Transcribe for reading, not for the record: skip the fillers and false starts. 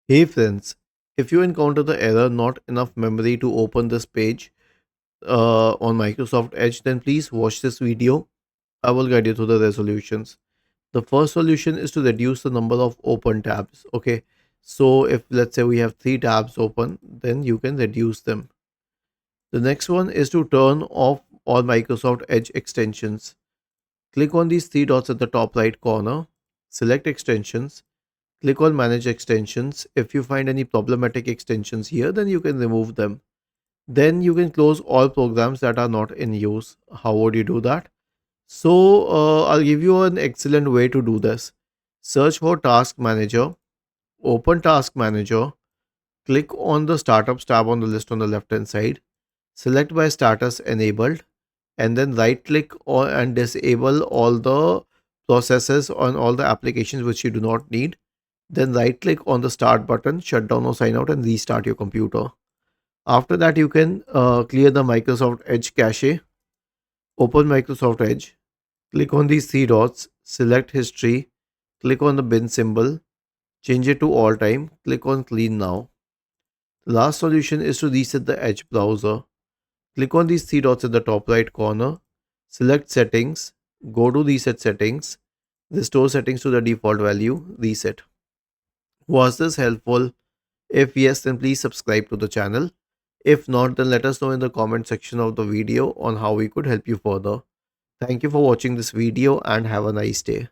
Hey friends, if you encounter the error not enough memory to open this page on Microsoft Edge, then please watch this video. I will guide you through the resolutions. The first solution is to reduce the number of open tabs. Okay, so if let's say we have 3 tabs open, then you can reduce them. The next one is to turn off all Microsoft Edge extensions. Click on these 3 dots at the top right corner, select extensions. Click on manage extensions. If you find any problematic extensions here, then you can remove them. Then you can close all programs that are not in use. How would you do that? So I'll give you an excellent way to do this. Search for Task Manager, open Task Manager, click on the Startups tab on the list on the left hand side, select by status enabled, and then right click on and disable all the processes on all the applications which you do not need. Then right click on the start button, shut down or sign out and restart your computer. After that, you can clear the Microsoft Edge cache, open Microsoft Edge, click on these 3 dots, select history, click on the bin symbol, change it to all time, click on clean now. The last solution is to reset the Edge browser. Click on these 3 dots at the top right corner, select settings, go to reset settings, restore settings to the default value, reset. Was this helpful? If yes, then please subscribe to the channel. If not, then let us know in the comment section of the video on how we could help you further. Thank you for watching this video and have a nice day.